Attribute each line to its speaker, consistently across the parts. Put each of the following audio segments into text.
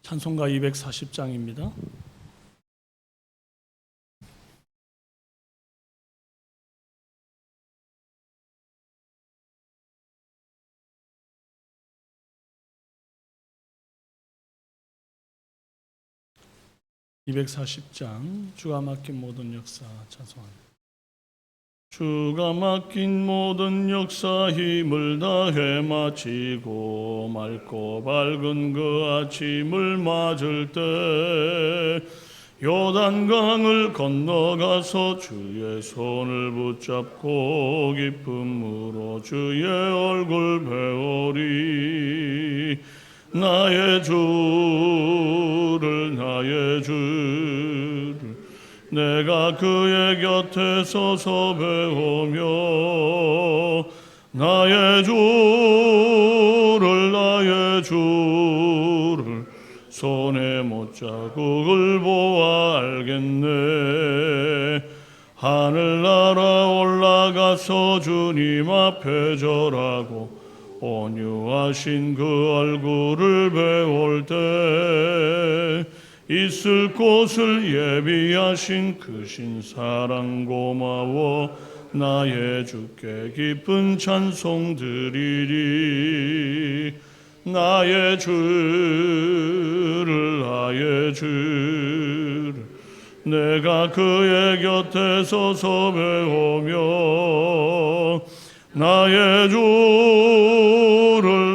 Speaker 1: 찬송가 240장입니다. 주가 맡긴 모든 역사 찬송합니다. 주가 맡긴 모든 역사 힘을 다해 마치고 맑고 밝은 그 아침을 맞을 때 요단강을 건너가서 주의 손을 붙잡고 기쁨으로 주의 얼굴 배우리. 나의 주를 내가 그의 곁에 서서 배우며 나의 주를 손에 못자국을 보아 알겠네. 하늘나라 올라가서 주님 앞에 절하고 온유하신 그 얼굴을 배울 때 있을 곳을 예비하신 크신 사랑 고마워 나의 주께 기쁜 찬송 드리리. 나의 주를 내가 그의 곁에 서서 배우며 나의 주를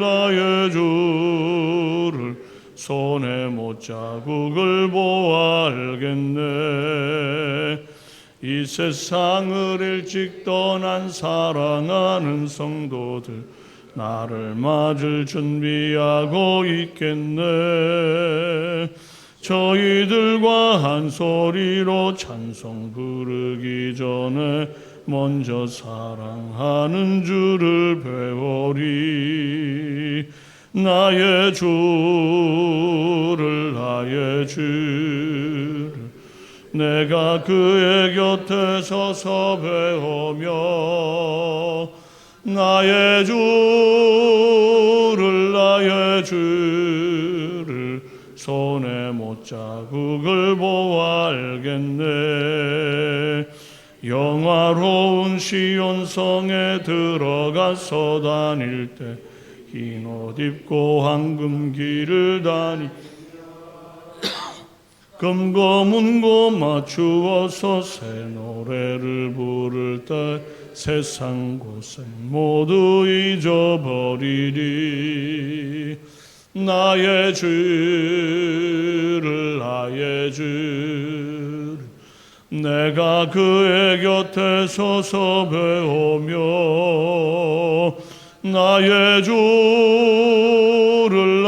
Speaker 1: 손에 못자국을 보아 알겠네. 이 세상을 일찍 떠난 사랑하는 성도들 나를 맞을 준비하고 있겠네. 저희들과 한 소리로 찬송 부르기 전에 먼저 사랑하는 주를 배우리. 나의 주를 내가 그의 곁에 서서 배우며 나의 주를 손에 못자국을 보아 알겠네. 영화로운 시온성에 들어가서 다닐 때 흰 옷 입고 황금 길을 금고문고 맞추어서 새 노래를 부를 때 세상 고생 모두 잊어버리리. 나의 주를 내가 그의 곁에 서서 배우며 나의 주를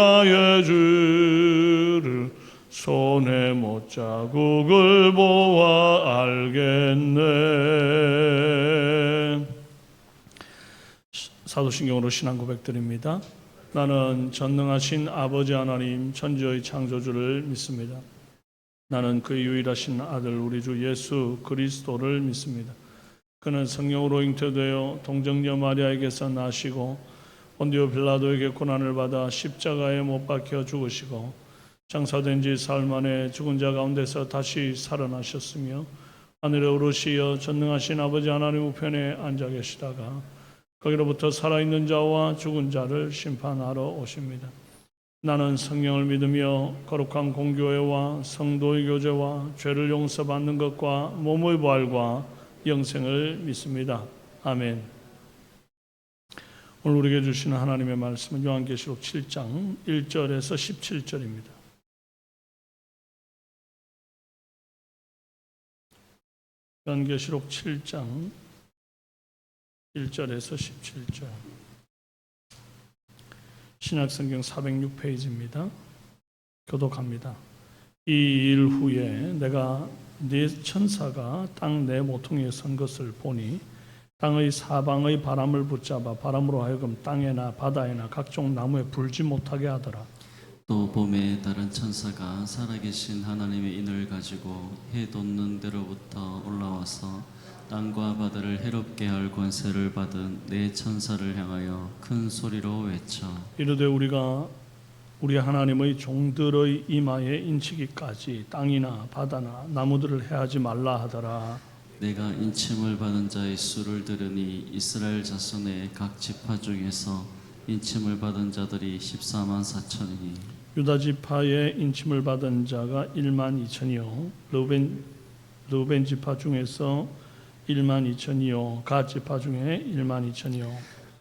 Speaker 1: 손에 못자국을 보아 알겠네. 사도신경으로 신앙 고백드립니다. 나는 전능하신 아버지 하나님 천지의 창조주를 믿습니다. 나는 그 유일하신 아들 우리 주 예수 그리스도를 믿습니다. 그는 성령으로 잉태되어 동정녀 마리아에게서 나시고 본디오 빌라도에게 고난을 받아 십자가에 못 박혀 죽으시고 장사된 지 사흘 만에 죽은 자 가운데서 다시 살아나셨으며 하늘에 오르시어 전능하신 아버지 하나님 우편에 앉아 계시다가 거기로부터 살아있는 자와 죽은 자를 심판하러 오십니다. 나는 성령을 믿으며 거룩한 공교회와 성도의 교제와 죄를 용서받는 것과 몸의 부활과 영생을 믿습니다. 아멘. 오늘 우리에게 주시는 하나님의 말씀은 요한계시록 7장 1절에서 17절입니다. 요한계시록 7장 1절에서 17절. 신약성경 406페이지입니다. 교독합니다. 이 일 후에 내가 네 천사가 땅 내 모퉁이에 선 것을 보니 땅의 사방의 바람을 붙잡아 바람으로 하여금 땅에나 바다에나 각종 나무에 불지 못하게 하더라.
Speaker 2: 또 봄에 다른 천사가 살아계신 하나님의 인을 가지고 해 돋는 데로부터 올라와서 땅과 바다를 해롭게 할 권세를 받은 네 천사를 향하여 큰 소리로 외쳐
Speaker 1: 이르되 우리가 우리 하나님의 종들의 이마에 인치기까지 땅이나 바다나 나무들을 해하지 말라 하더라.
Speaker 2: 내가 인침을 받은 자의 수를 들으니 이스라엘 자손의 각 지파 중에서 인침을 받은 자들이 14만 4천이니
Speaker 1: 유다 지파의 인침을 받은 자가 1만 2천이요 르우벤 지파 중에서 1만 2천이요 갓 지파 중에 1만 2천이요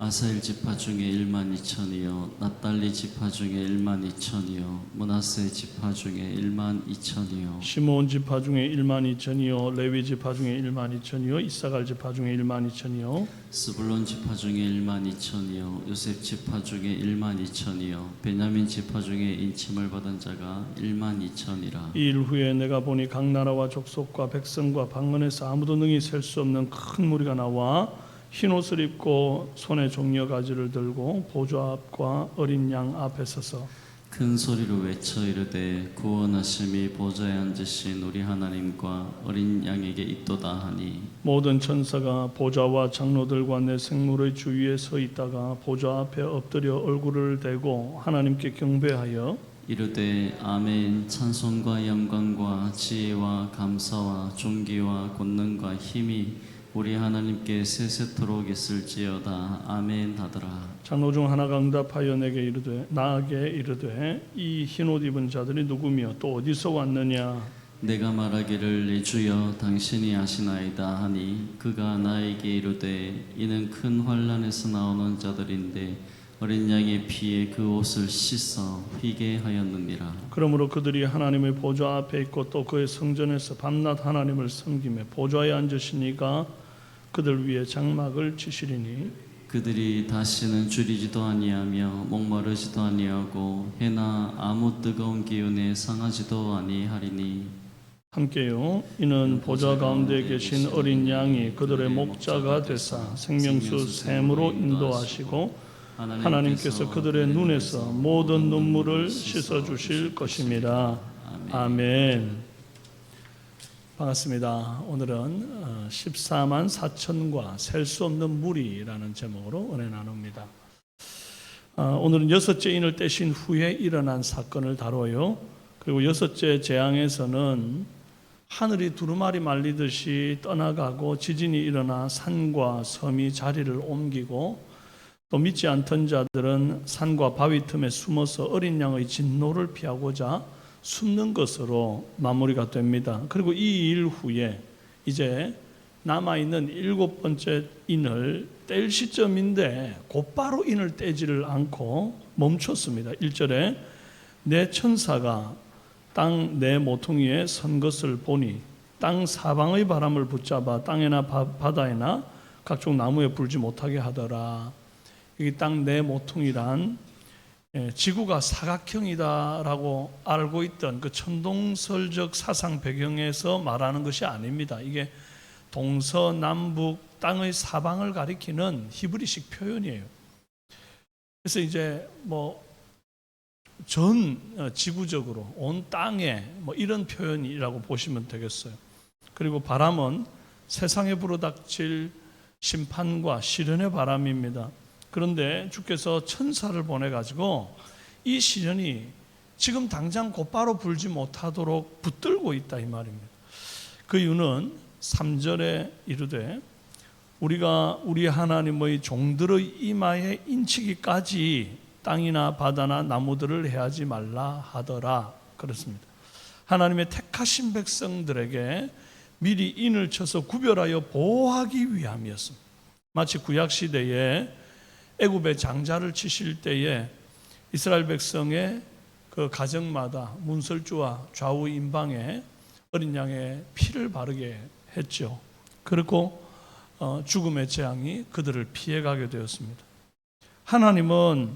Speaker 2: 아사엘 지파 중에 1만 2천이요 납달리 지파 중에 1만 2천이요 므낫세 지파 중에 1만 2천이요
Speaker 1: 시므온 지파 중에 1만 2천이요 레위 지파 중에 1만 2천이요 이사갈 지파 중에 1만 2천이요
Speaker 2: 스불론 지파 중에 1만 2천이요 요셉 지파 중에 1만 2천이요 베냐민 지파 중에 인침을 받은 자가 1만 2천이라.
Speaker 1: 이 일 후에 내가 보니 각 나라와 족속과 백성과 방언에서 아무도 능히 셀 수 없는 큰 무리가 나와 흰 옷을 입고 손에 종려 가지를 들고 보좌 앞과 어린 양 앞에 서서
Speaker 2: 큰 소리로 외쳐 이르되 구원하심이 보좌에 앉으신 우리 하나님과 어린 양에게 있도다 하니
Speaker 1: 모든 천사가 보좌와 장로들과 내 생물의 주위에 서 있다가 보좌 앞에 엎드려 얼굴을 대고 하나님께 경배하여
Speaker 2: 이르되 아멘. 찬송과 영광과 지혜와 감사와 존귀와 권능과 힘이 우리 하나님께 세세토록 있을지어다. 아멘 하더라.
Speaker 1: 장로 중 하나가 응답하여 나에게 이르되 이 흰옷 입은 자들이 누구며 또 어디서 왔느냐.
Speaker 2: 내가 말하기를 내 주여 당신이 아시나이다 하니 그가 나에게 이르되 이는 큰 환난에서 나오는 자들인데 어린 양의 피에 그 옷을 씻어 휘게 하였느니라.
Speaker 1: 그러므로 그들이 하나님의 보좌 앞에 있고 또 그의 성전에서 밤낮 하나님을 섬기며 보좌에 앉으신 이가 그들 위에 장막을 치시리니
Speaker 2: 그들이 다시는 줄이지도 아니하며 목마르지도 아니하고 해나 아무 뜨거운 기운에 상하지도 아니하리니
Speaker 1: 함께요. 이는 보좌 가운데 계신 어린 양이 그들의 목자가 되사 생명수 샘으로 인도하시고 하나님께서 그들의 눈에서 모든 눈물을 씻어 주실 것입니다. 아멘. 반갑습니다. 오늘은 14만 4천과 셀 수 없는 무리라는 제목으로 은혜 나눕니다. 오늘은 여섯째 인을 떼신 후에 일어난 사건을 다뤄요. 그리고 여섯째 재앙에서는 하늘이 두루마리 말리듯이 떠나가고 지진이 일어나 산과 섬이 자리를 옮기고 또 믿지 않던 자들은 산과 바위 틈에 숨어서 어린 양의 진노를 피하고자 숨는 것으로 마무리가 됩니다. 그리고 이 일 후에 이제 남아있는 7번째 인을 뗄 시점인데 곧바로 인을 떼지를 않고 멈췄습니다. 1절에 내 천사가 땅 내 모퉁이에 선 것을 보니 땅 사방의 바람을 붙잡아 땅에나 바다에나 각종 나무에 불지 못하게 하더라. 여기 땅 내 모퉁이란 지구가 사각형이다라고 알고 있던 그 천동설적 사상 배경에서 말하는 것이 아닙니다. 이게 동서남북 땅의 사방을 가리키는 히브리식 표현이에요. 그래서 이제 전 지구적으로 온 땅에 이런 표현이라고 보시면 되겠어요. 그리고 바람은 세상에 불어닥칠 심판과 시련의 바람입니다. 그런데 주께서 천사를 보내가지고 이 시련이 지금 당장 곧바로 불지 못하도록 붙들고 있다 이 말입니다. 그 이유는 3절에 이르되 우리가 우리 하나님의 종들의 이마에 인치기까지 땅이나 바다나 나무들을 해하지 말라 하더라 그렇습니다. 하나님의 택하신 백성들에게 미리 인을 쳐서 구별하여 보호하기 위함이었습니다. 마치 구약시대에 애굽의 장자를 치실 때에 이스라엘 백성의 그 가정마다 문설주와 좌우 임방에 어린 양의 피를 바르게 했죠. 그리고 죽음의 재앙이 그들을 피해가게 되었습니다. 하나님은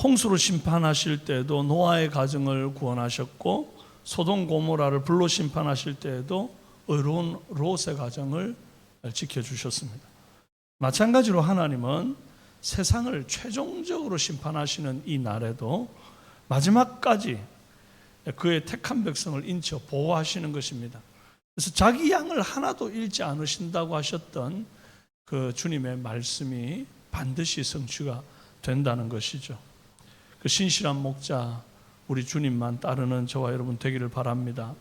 Speaker 1: 홍수로 심판하실 때에도 노아의 가정을 구원하셨고 소돔 고모라를 불로 심판하실 때에도 의로운 롯의 가정을 지켜주셨습니다. 마찬가지로 하나님은 세상을 최종적으로 심판하시는 이 날에도 마지막까지 그의 택한 백성을 인쳐 보호하시는 것입니다. 그래서 자기 양을 하나도 잃지 않으신다고 하셨던 그 주님의 말씀이 반드시 성취가 된다는 것이죠. 그 신실한 목자 우리 주님만 따르는 저와 여러분 되기를 바랍니다.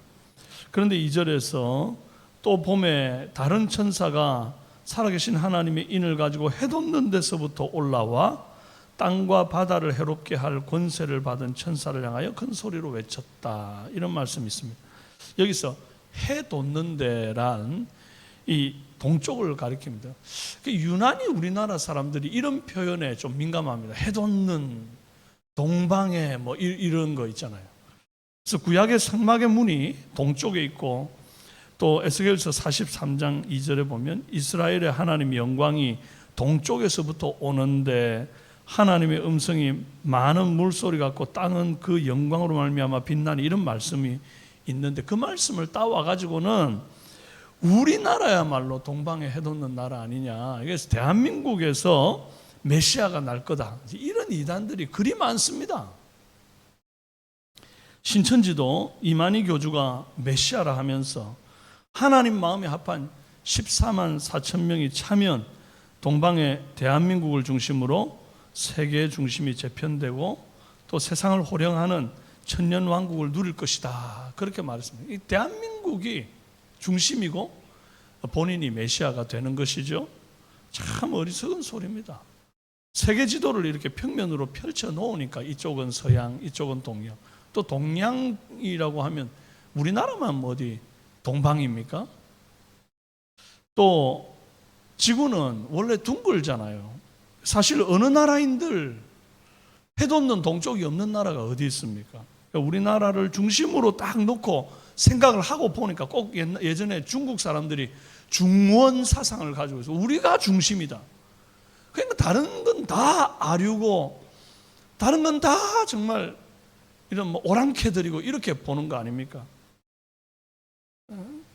Speaker 1: 그런데 2절에서 또 봄에 다른 천사가 살아계신 하나님의 인을 가지고 해돋는 데서부터 올라와 땅과 바다를 해롭게 할 권세를 받은 천사를 향하여 큰 소리로 외쳤다. 이런 말씀이 있습니다. 여기서 해돋는 데란 이 동쪽을 가리킵니다. 유난히 우리나라 사람들이 이런 표현에 좀 민감합니다. 해돋는, 동방에 뭐 이런 거 있잖아요. 그래서 구약의 성막의 문이 동쪽에 있고 또 에스겔서 43장 2절에 보면 이스라엘의 하나님의 영광이 동쪽에서부터 오는데 하나님의 음성이 많은 물소리 같고 땅은 그 영광으로 말미암아 빛나니 이런 말씀이 있는데 그 말씀을 따와 가지고는 우리나라야말로 동방에 해돋는 나라 아니냐. 그래서 대한민국에서 메시아가 날 거다. 이런 이단들이 그리 많습니다. 신천지도 이만희 교주가 메시아라 하면서 하나님 마음에 합한 14만 4천 명이 차면 동방의 대한민국을 중심으로 세계의 중심이 재편되고 또 세상을 호령하는 천년 왕국을 누릴 것이다. 그렇게 말했습니다. 이 대한민국이 중심이고 본인이 메시아가 되는 것이죠. 참 어리석은 소리입니다. 세계 지도를 이렇게 평면으로 펼쳐 놓으니까 이쪽은 서양, 이쪽은 동양. 또 동양이라고 하면 우리나라만 어디 동방입니까? 또 지구는 원래 둥글잖아요. 사실 어느 나라인들 해돋는 동쪽이 없는 나라가 어디 있습니까? 그러니까 우리나라를 중심으로 딱 놓고 생각을 하고 보니까 꼭 예전에 중국 사람들이 중원 사상을 가지고 있어. 우리가 중심이다. 그러니까 다른 건 다 아류고 다른 건 다 정말 이런 뭐 오랑캐들이고 이렇게 보는 거 아닙니까?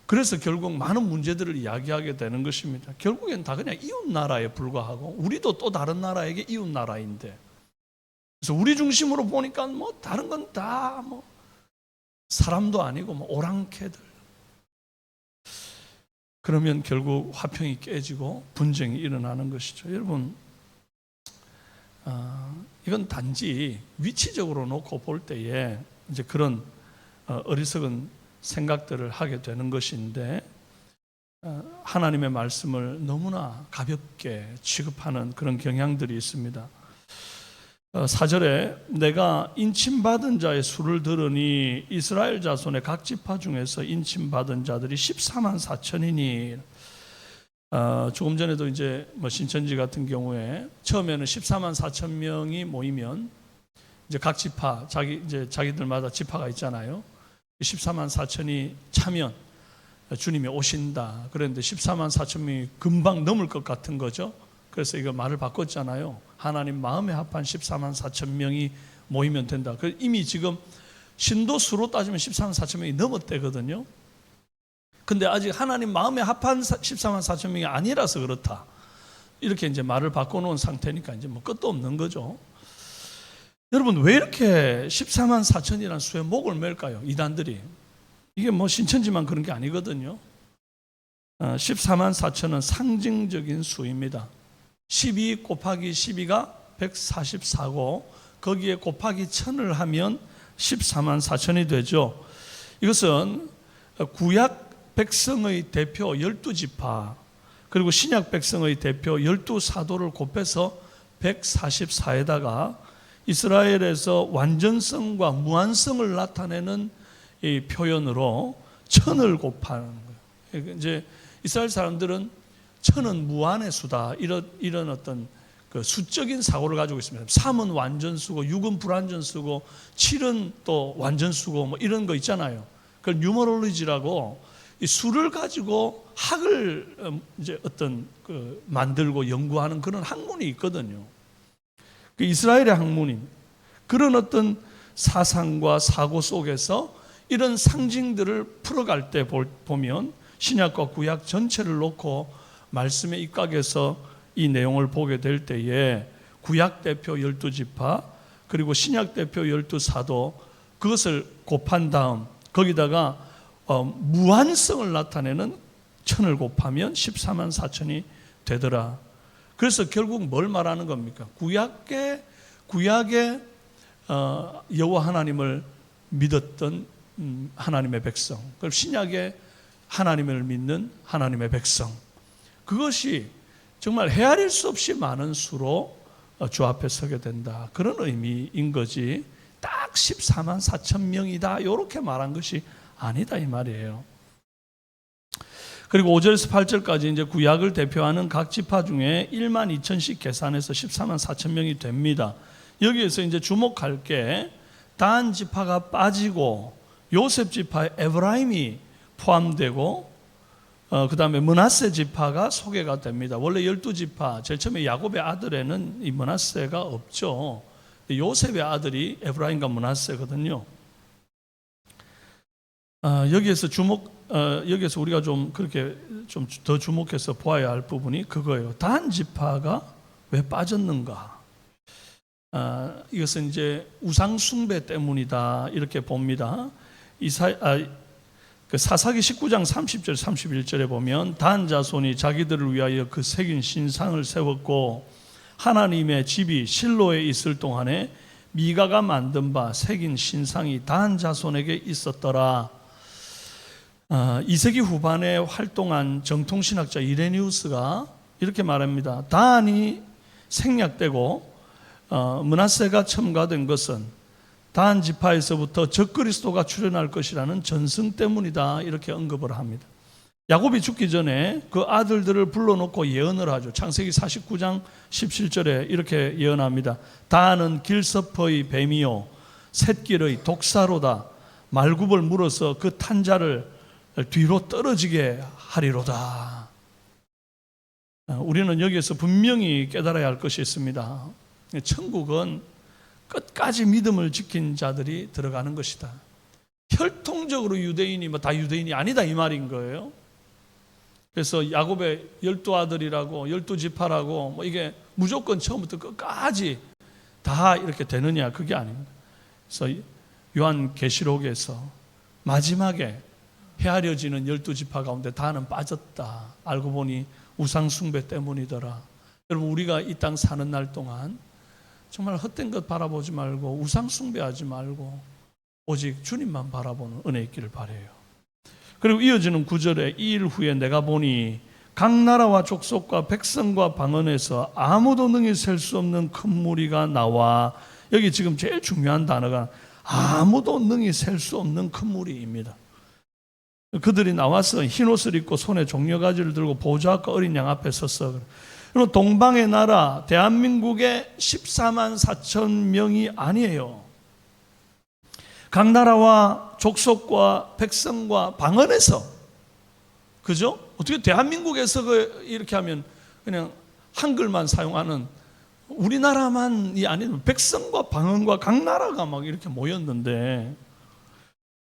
Speaker 1: 그래서 결국 많은 문제들을 이야기하게 되는 것입니다. 결국엔 다 그냥 이웃 나라에 불과하고 우리도 또 다른 나라에게 이웃 나라인데 그래서 우리 중심으로 보니까 뭐 다른 건 다 뭐 사람도 아니고 뭐 오랑캐들. 그러면 결국 화평이 깨지고 분쟁이 일어나는 것이죠. 여러분, 이건 단지 위치적으로 놓고 볼 때에 이제 그런 어리석은 생각들을 하게 되는 것인데 하나님의 말씀을 너무나 가볍게 취급하는 그런 경향들이 있습니다. 4절에 내가 인침받은 자의 수를 들으니 이스라엘 자손의 각 지파 중에서 인침받은 자들이 14만 4천이니 조금 전에도 이제 뭐 신천지 같은 경우에 처음에는 14만 4천 명이 모이면 이제 각 지파 자기들마다 지파가 있잖아요. 14만 4천이 차면 주님이 오신다. 그런데 14만 4천 명이 금방 넘을 것 같은 거죠. 그래서 이거 말을 바꿨잖아요. 하나님 마음에 합한 14만 4천 명이 모이면 된다. 이미 지금 신도 수로 따지면 14만 4천 명이 넘었대거든요. 근데 아직 하나님 마음에 합한 14만 4천 명이 아니라서 그렇다. 이렇게 이제 말을 바꿔놓은 상태니까 이제 뭐 끝도 없는 거죠. 여러분, 왜 이렇게 14만 4천이라는 수에 목을 맬까요? 이단들이. 이게 뭐 신천지만 그런 게 아니거든요. 14만 4천은 상징적인 수입니다. 12 곱하기 12가 144고 거기에 곱하기 1000을 하면 14만 4천이 되죠. 이것은 구약 백성의 대표 12지파 그리고 신약 백성의 대표 12사도를 곱해서 144에다가 이스라엘에서 완전성과 무한성을 나타내는 이 표현으로 1000을 곱하는 거예요. 이제 이스라엘 사람들은 1000은 무한의 수다. 이런 어떤 그 수적인 사고를 가지고 있습니다. 3은 완전수고 6은 불완전수고 7은 또 완전수고 뭐 이런 거 있잖아요. 그걸 뉴머롤리지라고 이 수를 가지고 학을 이제 어떤 그 만들고 연구하는 그런 학문이 있거든요. 그 이스라엘의 학문인 그런 어떤 사상과 사고 속에서 이런 상징들을 풀어갈 때 보면 신약과 구약 전체를 놓고 말씀의 입각에서 이 내용을 보게 될 때에 구약 대표 12지파 그리고 신약 대표 12사도 그것을 곱한 다음 거기다가 무한성을 나타내는 1000을 곱하면 14만 4천이 되더라. 그래서 결국 뭘 말하는 겁니까? 구약의 여호와 하나님을 믿었던 하나님의 백성, 그리고 신약에 하나님을 믿는 하나님의 백성, 그것이 정말 헤아릴 수 없이 많은 수로 주 앞에 서게 된다, 그런 의미인 거지 딱 14만 4천 명이다 이렇게 말한 것이 아니다 이 말이에요. 그리고 5절에서 8절까지 이제 구약을 대표하는 각 지파 중에 1만 2천씩 계산해서 14만 4천 명이 됩니다. 여기에서 이제 주목할 게 단 지파가 빠지고 요셉 지파에 에브라임이 포함되고 그 다음에 므낫세 지파가 소개가 됩니다. 원래 12지파, 제일 처음에 야곱의 아들에는 이 므낫세가 없죠. 요셉의 아들이 에브라임과 므낫세거든요. 여기에서 우리가 좀 그렇게 좀 더 주목해서 보아야 할 부분이 그거예요. 단 지파가 왜 빠졌는가? 이것은 이제 우상 숭배 때문이다 이렇게 봅니다. 사사기 19장 30절 31절에 보면 단 자손이 자기들을 위하여 그 새긴 신상을 세웠고 하나님의 집이 실로에 있을 동안에 미가가 만든 바 새긴 신상이 단 자손에게 있었더라. 2세기 후반에 활동한 정통신학자 이레니우스가 이렇게 말합니다. 단이 생략되고 므낫세가 첨가된 것은 단 지파에서부터 적그리스도가 출현할 것이라는 전승 때문이다 이렇게 언급을 합니다. 야곱이 죽기 전에 그 아들들을 불러놓고 예언을 하죠. 창세기 49장 17절에 이렇게 예언합니다. 단은 길섭의 뱀이요 샛길의 독사로다. 말굽을 물어서 그 탄자를 뒤로 떨어지게 하리로다. 우리는 여기에서 분명히 깨달아야 할 것이 있습니다. 천국은 끝까지 믿음을 지킨 자들이 들어가는 것이다. 혈통적으로 유대인이 다 유대인이 아니다 이 말인 거예요. 그래서 야곱의 12아들이라고 12지파라고 이게 무조건 처음부터 끝까지 다 이렇게 되느냐 그게 아닙니다. 그래서 요한계시록에서 마지막에 헤아려지는 12지파 가운데 다는 빠졌다. 알고 보니 우상 숭배 때문이더라. 여러분 우리가 이 땅 사는 날 동안 정말 헛된 것 바라보지 말고 우상 숭배하지 말고 오직 주님만 바라보는 은혜 있기를 바라요. 그리고 이어지는 9절에 이 일 후에 내가 보니 각 나라와 족속과 백성과 방언에서 아무도 능히 셀 수 없는 큰 무리가 나와, 여기 지금 제일 중요한 단어가 아무도 능히 셀 수 없는 큰 무리입니다. 그들이 나와서 흰옷을 입고 손에 종려가지를 들고 보좌과 어린 양 앞에 섰어. 그리고 동방의 나라 대한민국의 14만 4천 명이 아니에요. 각 나라와 족속과 백성과 방언에서, 그죠? 어떻게 대한민국에서 이렇게 하면 그냥 한글만 사용하는 우리나라만이 아니면 백성과 방언과 각 나라가 막 이렇게 모였는데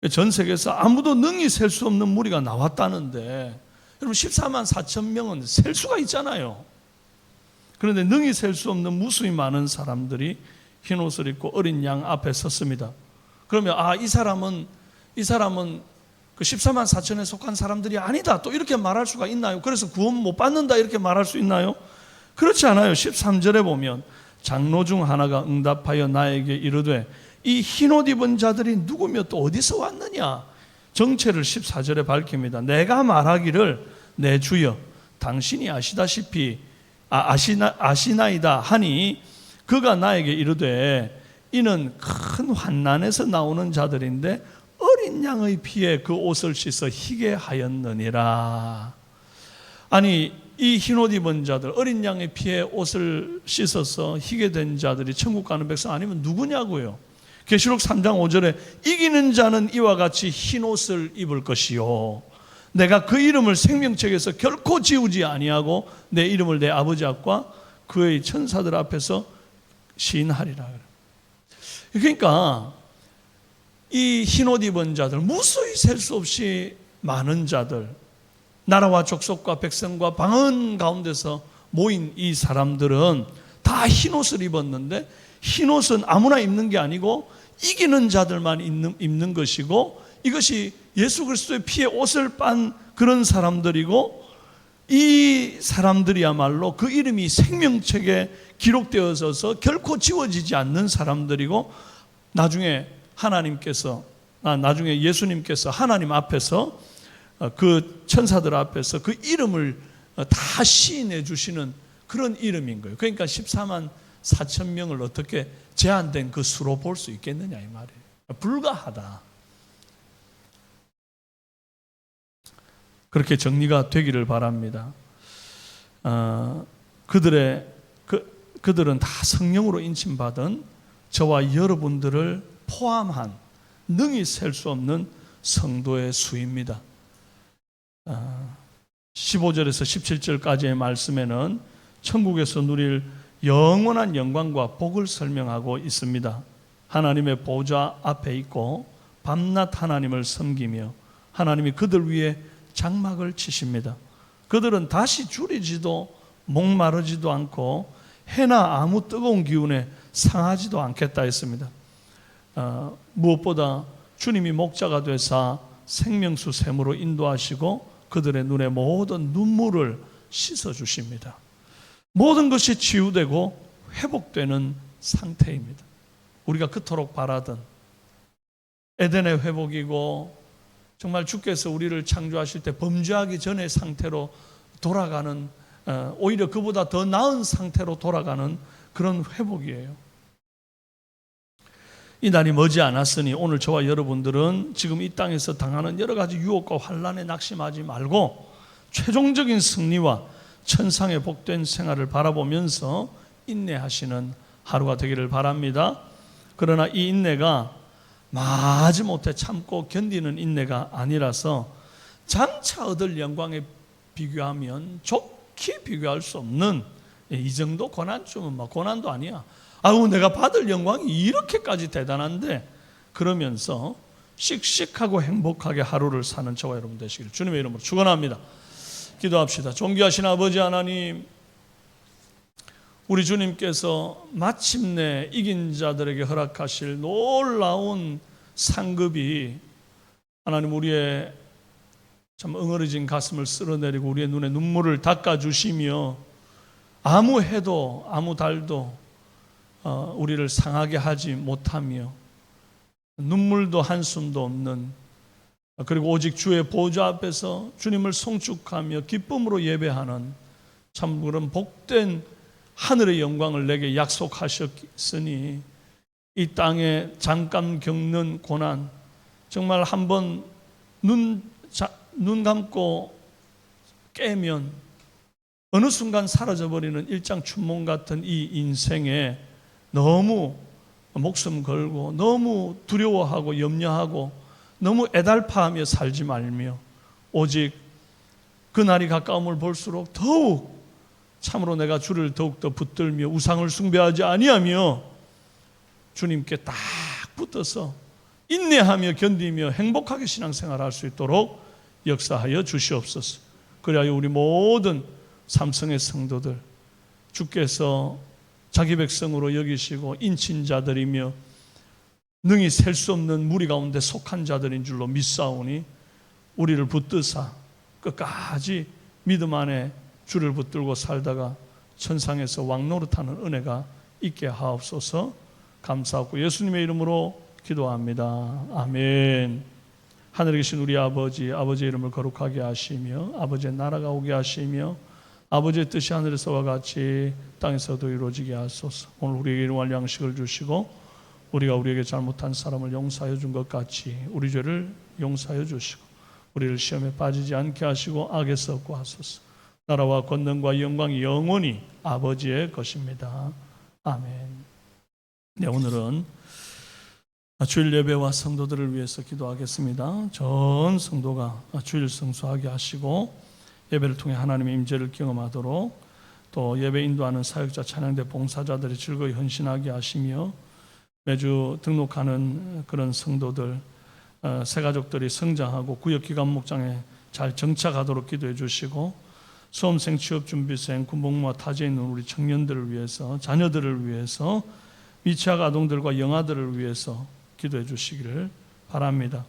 Speaker 1: 전 세계에서 아무도 능히 셀 수 없는 무리가 나왔다는데, 여러분 14만 4천 명은 셀 수가 있잖아요. 그런데 능히 셀 수 없는 무수히 많은 사람들이 흰옷을 입고 어린 양 앞에 섰습니다. 그러면 이 사람은 그 14만 4천에 속한 사람들이 아니다 또 이렇게 말할 수가 있나요? 그래서 구원 못 받는다 이렇게 말할 수 있나요? 그렇지 않아요. 13절에 보면 장로 중 하나가 응답하여 나에게 이르되 이 흰옷 입은 자들이 누구며 또 어디서 왔느냐? 정체를 14절에 밝힙니다. 내가 말하기를 내 주여 당신이 아시다시피 아시나이다 하니 그가 나에게 이르되 이는 큰 환난에서 나오는 자들인데 어린 양의 피에 그 옷을 씻어 희게 하였느니라. 아니 이 흰옷 입은 자들, 어린 양의 피에 옷을 씻어서 희게 된 자들이 천국 가는 백성 아니면 누구냐고요. 계시록 3장 5절에 이기는 자는 이와 같이 흰옷을 입을 것이요 내가 그 이름을 생명책에서 결코 지우지 아니하고 내 이름을 내 아버지 앞과 그의 천사들 앞에서 시인하리라. 그러니까 이 흰옷 입은 자들, 무수히 셀 수 없이 많은 자들, 나라와 족속과 백성과 방언 가운데서 모인 이 사람들은 다 흰옷을 입었는데, 흰옷은 아무나 입는 게 아니고 이기는 자들만 입는 것이고, 이것이 예수 그리스도의 피에 옷을 빤 그런 사람들이고, 이 사람들이야말로 그 이름이 생명책에 기록되어서 결코 지워지지 않는 사람들이고, 나중에 나중에 예수님께서 하나님 앞에서 그 천사들 앞에서 그 이름을 다 시인해 주시는 그런 이름인 거예요. 그러니까 14만 4천 명을 어떻게 제한된 그 수로 볼 수 있겠느냐 이 말이에요. 불가하다. 그렇게 정리가 되기를 바랍니다. 그들은 다 성령으로 인침받은 저와 여러분들을 포함한 능히 셀 수 없는 성도의 수입니다. 15절에서 17절까지의 말씀에는 천국에서 누릴 영원한 영광과 복을 설명하고 있습니다. 하나님의 보좌 앞에 있고 밤낮 하나님을 섬기며 하나님이 그들 위에 장막을 치십니다. 그들은 다시 줄이지도 목마르지도 않고 해나 아무 뜨거운 기운에 상하지도 않겠다 했습니다. 무엇보다 주님이 목자가 되사 생명수 샘으로 인도하시고 그들의 눈에 모든 눈물을 씻어주십니다. 모든 것이 치유되고 회복되는 상태입니다. 우리가 그토록 바라던 에덴의 회복이고 정말 주께서 우리를 창조하실 때 범죄하기 전의 상태로 돌아가는, 오히려 그보다 더 나은 상태로 돌아가는 그런 회복이에요. 이 날이 머지 않았으니 오늘 저와 여러분들은 지금 이 땅에서 당하는 여러 가지 유혹과 환난에 낙심하지 말고 최종적인 승리와 천상의 복된 생활을 바라보면서 인내하시는 하루가 되기를 바랍니다. 그러나 이 인내가 마지못해 참고 견디는 인내가 아니라서 장차 얻을 영광에 비교하면 좋게 비교할 수 없는 이 정도 고난쯤은 고난도 아니야. 아우 내가 받을 영광이 이렇게까지 대단한데 그러면서 씩씩하고 행복하게 하루를 사는 저와 여러분 되시기를 주님의 이름으로 축원합니다. 기도합시다. 존귀하신 아버지 하나님, 우리 주님께서 마침내 이긴 자들에게 허락하실 놀라운 상급이 하나님 우리의 참 응어리진 가슴을 쓸어내리고 우리의 눈에 눈물을 닦아주시며 아무 해도 아무 달도 우리를 상하게 하지 못하며 눈물도 한숨도 없는, 그리고 오직 주의 보좌 앞에서 주님을 송축하며 기쁨으로 예배하는 참 그런 복된 하늘의 영광을 내게 약속하셨으니 이 땅에 잠깐 겪는 고난, 정말 한번 눈 감고 깨면 어느 순간 사라져버리는 일장춘몽 같은 이 인생에 너무 목숨 걸고 너무 두려워하고 염려하고 너무 애달파하며 살지 말며 오직 그날이 가까움을 볼수록 더욱 참으로 내가 주를 더욱더 붙들며 우상을 숭배하지 아니하며 주님께 딱 붙어서 인내하며 견디며 행복하게 신앙생활할 수 있도록 역사하여 주시옵소서. 그리하여 우리 모든 삼성의 성도들 주께서 자기 백성으로 여기시고 인친 자들이며 능히 셀 수 없는 무리 가운데 속한 자들인 줄로 믿사오니 우리를 붙드사 끝까지 믿음 안에 주를 붙들고 살다가 천상에서 왕노릇하는 은혜가 있게 하옵소서. 감사하고 예수님의 이름으로 기도합니다. 아멘. 하늘에 계신 우리 아버지의 이름을 거룩하게 하시며 아버지의 나라가 오게 하시며 아버지의 뜻이 하늘에서와 같이 땅에서도 이루어지게 하소서. 오늘 우리에게 일용할 양식을 주시고 우리가 우리에게 잘못한 사람을 용서하여 준 것 같이 우리 죄를 용서하여 주시고 우리를 시험에 빠지지 않게 하시고 악에서 구하소서. 나라와 권능과 영광이 영원히 아버지의 것입니다. 아멘. 네, 오늘은 주일 예배와 성도들을 위해서 기도하겠습니다. 전 성도가 주일 성수하게 하시고 예배를 통해 하나님의 임재를 경험하도록 또 예배 인도하는 사역자 찬양대 봉사자들이 즐거이 헌신하게 하시며 매주 등록하는 그런 성도들 새가족들이 성장하고 구역기관 목장에 잘 정착하도록 기도해 주시고 수험생, 취업준비생, 군복무와 타지에 있는 우리 청년들을 위해서 자녀들을 위해서 미취학 아동들과 영아들을 위해서 기도해 주시기를 바랍니다.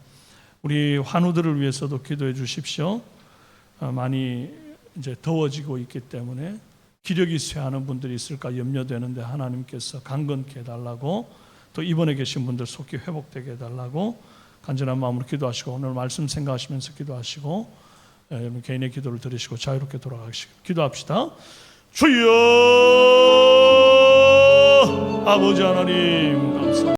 Speaker 1: 우리 환우들을 위해서도 기도해 주십시오. 많이 이제 더워지고 있기 때문에 기력이 쇠하는 분들이 있을까 염려되는데 하나님께서 강건케 해달라고 또 입원해 계신 분들 속히 회복되게 해달라고 간절한 마음으로 기도하시고 오늘 말씀 생각하시면서 기도하시고 여러분 개인의 기도를 드리시고 자유롭게 돌아가시고 기도합시다. 주여 아버지 하나님